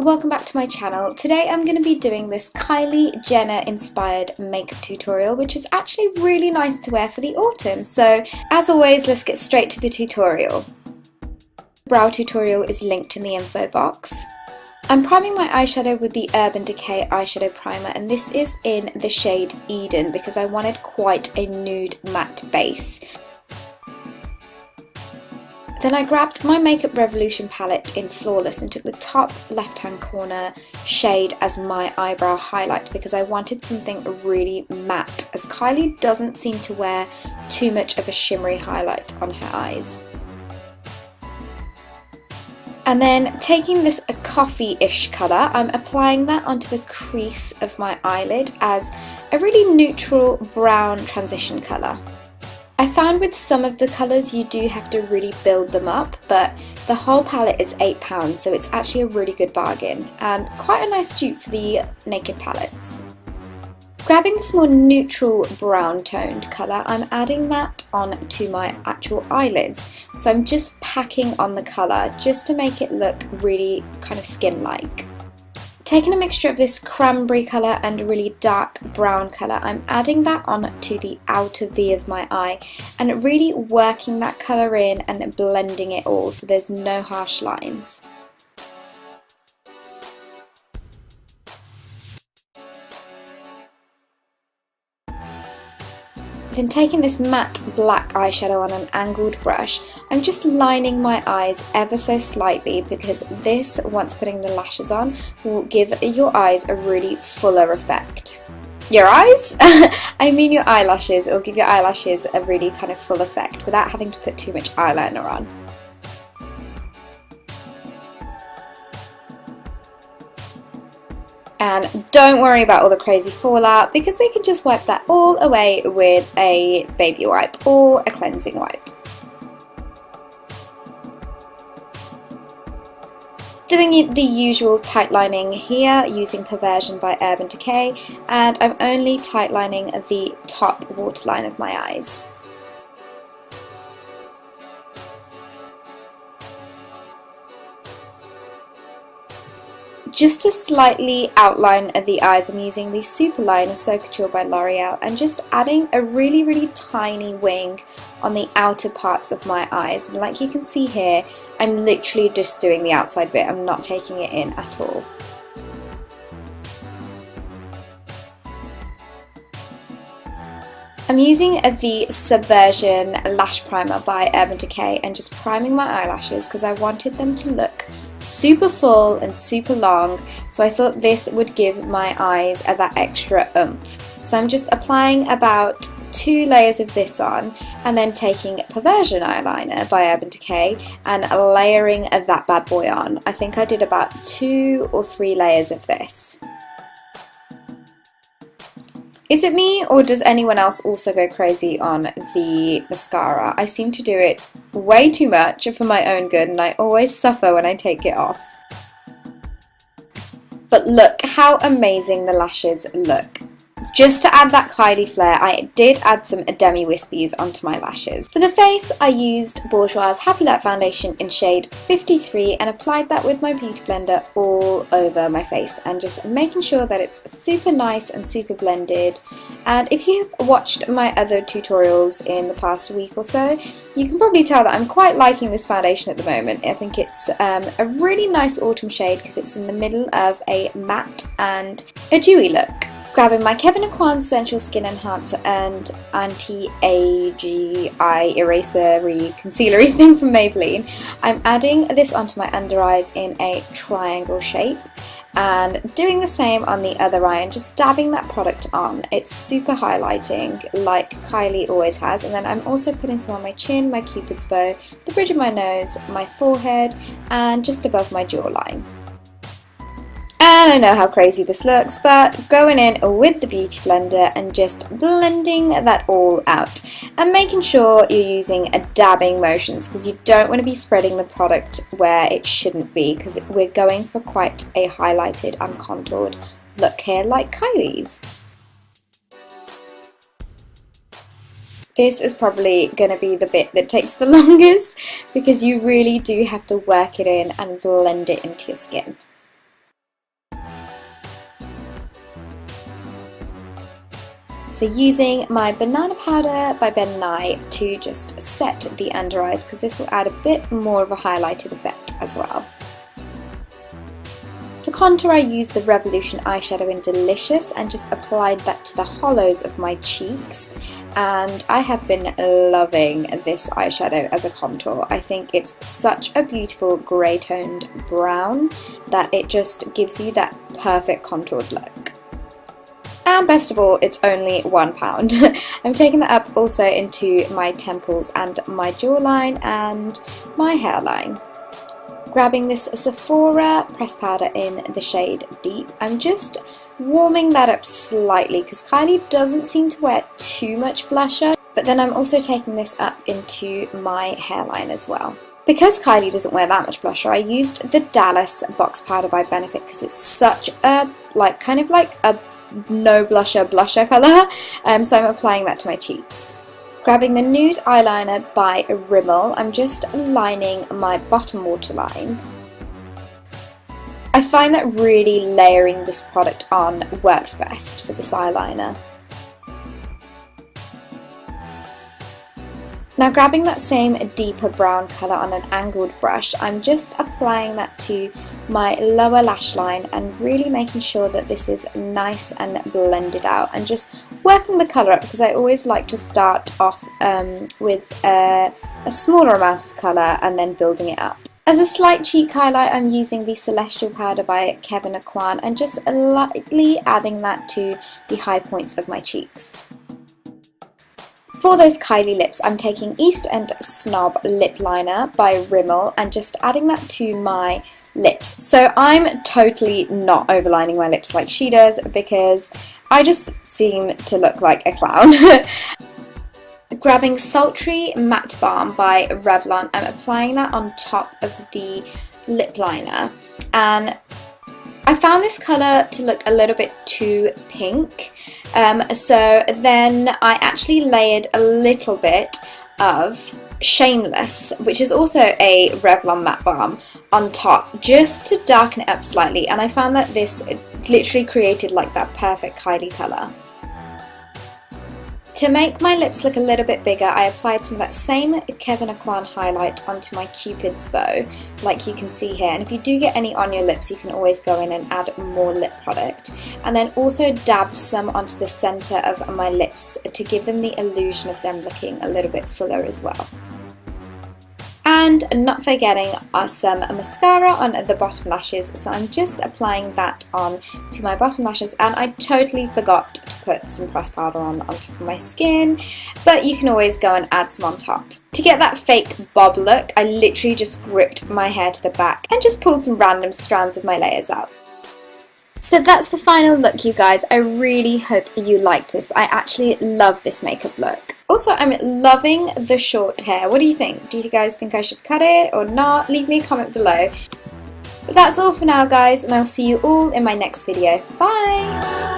welcome back to my channel. Today I'm going to be doing this Kylie Jenner inspired makeup tutorial, which is actually really nice to wear for the autumn. So as always, let's get straight to the tutorial. The brow tutorial is linked in the info box. I'm priming my eyeshadow with the Urban Decay eyeshadow primer, and this is in the shade Eden because I wanted quite a nude matte base. Then I grabbed my Makeup Revolution palette in Flawless and took the top left hand corner shade as my eyebrow highlight because I wanted something really matte, as Kylie doesn't seem to wear too much of a shimmery highlight on her eyes. And then taking this a coffee-ish colour, I'm applying that onto the crease of my eyelid as a really neutral brown transition colour. I found with some of the colours you do have to really build them up, but the whole palette is £8, so it's actually a really good bargain and quite a nice dupe for the Naked palettes. Grabbing this more neutral brown toned colour, I'm adding that on to my actual eyelids. So I'm just packing on the colour just to make it look really kind of skin-like. Taking a mixture of this cranberry colour and a really dark brown colour, I'm adding that on to the outer V of my eye and really working that colour in and blending it all so there's no harsh lines. Then taking this matte black eyeshadow on an angled brush, I'm just lining my eyes ever so slightly because this, once putting the lashes on, will give your eyes a really fuller effect. Your eyes? I mean your eyelashes. It'll give your eyelashes a really kind of full effect without having to put too much eyeliner on. And don't worry about all the crazy fallout because we can just wipe that all away with a baby wipe or a cleansing wipe. Doing the usual tight lining here using Perversion by Urban Decay, and I'm only tight lining the top waterline of my eyes. Just to slightly outline the eyes, I'm using the Super Liner So Couture by L'Oreal and just adding a really tiny wing on the outer parts of my eyes. And like you can see here, I'm literally just doing the outside bit, I'm not taking it in at all. I'm using the Subversion Lash Primer by Urban Decay and just priming my eyelashes because I wanted them to look super full and super long, so I thought this would give my eyes that extra oomph. So I'm just applying about 2 layers of this on and then taking Perversion eyeliner by Urban Decay and layering that bad boy on. I think I did about 2 or 3 layers of this. Is it me, or does anyone else also go crazy on the mascara? I seem to do it way too much for my own good and I always suffer when I take it off. But look how amazing the lashes look. Just to add that Kylie flair, I did add some Demi Wispies onto my lashes. For the face, I used Bourjois Happy Light Foundation in shade 53 and applied that with my beauty blender all over my face and just making sure that it's super nice and super blended. And if you've watched my other tutorials in the past week or so, you can probably tell that I'm quite liking this foundation at the moment. I think it's a really nice autumn shade because it's in the middle of a matte and a dewy look. Grabbing my Kevyn Aucoin Sensual Skin Enhancer and Anti-Age Eye Eraser-y concealer-y thing from Maybelline, I'm adding this onto my under eyes in a triangle shape and doing the same on the other eye and just dabbing that product on. It's super highlighting like Kylie always has, and then I'm also putting some on my chin, my cupid's bow, the bridge of my nose, my forehead and just above my jawline. And I know how crazy this looks, but going in with the beauty blender and just blending that all out and making sure you're using dabbing motions because you don't want to be spreading the product where it shouldn't be because we're going for quite a highlighted and contoured look here like Kylie's. This is probably going to be the bit that takes the longest because you really do have to work it in and blend it into your skin. So using my Banana Powder by Ben Nye to just set the under eyes, because this will add a bit more of a highlighted effect as well. For contour, I used the Revolution eyeshadow in Delicious and just applied that to the hollows of my cheeks, and I have been loving this eyeshadow as a contour. I think it's such a beautiful grey toned brown that it just gives you that perfect contoured look. And best of all, it's only £1. I'm taking that up also into my temples and my jawline and my hairline. Grabbing this Sephora pressed powder in the shade Deep, I'm just warming that up slightly because Kylie doesn't seem to wear too much blusher, but then I'm also taking this up into my hairline as well. Because Kylie doesn't wear that much blusher, I used the Dallas Box Powder by Benefit because it's such a kind of like a no blusher colour, so I'm applying that to my cheeks. Grabbing the nude eyeliner by Rimmel, I'm just lining my bottom waterline. I find that really layering this product on works best for this eyeliner. Now grabbing that same deeper brown colour on an angled brush, I'm just applying that to my lower lash line and really making sure that this is nice and blended out, and just working the colour up because I always like to start off with a smaller amount of colour and then building it up. As a slight cheek highlight, I'm using the Celestial Powder by Kevyn Aucoin and just lightly adding that to the high points of my cheeks. For those Kylie lips, I'm taking East End Snob Lip Liner by Rimmel and just adding that to my lips. So I'm totally not overlining my lips like she does because I just seem to look like a clown. Grabbing Sultry Matte Balm by Revlon, I'm applying that on top of the lip liner, and I found this colour to look a little bit too pink, so then I actually layered a little bit of Shameless, which is also a Revlon matte balm, on top just to darken it up slightly, and I found that this literally created like that perfect Kylie colour. To make my lips look a little bit bigger, I applied some of that same Kevyn Aucoin highlight onto my Cupid's bow, like you can see here. And if you do get any on your lips, you can always go in and add more lip product. And then also dabbed some onto the centre of my lips to give them the illusion of them looking a little bit fuller as well. And not forgetting some mascara on the bottom lashes, so I'm just applying that on to my bottom lashes, and I totally forgot to put some pressed powder on top of my skin, but you can always go and add some on top. To get that fake bob look, I literally just gripped my hair to the back and just pulled some random strands of my layers out. So that's the final look, you guys. I really hope you liked this. I actually love this makeup look. Also, I'm loving the short hair. What do you think? Do you guys think I should cut it or not? Leave me a comment below. But that's all for now, guys, and I'll see you all in my next video. Bye!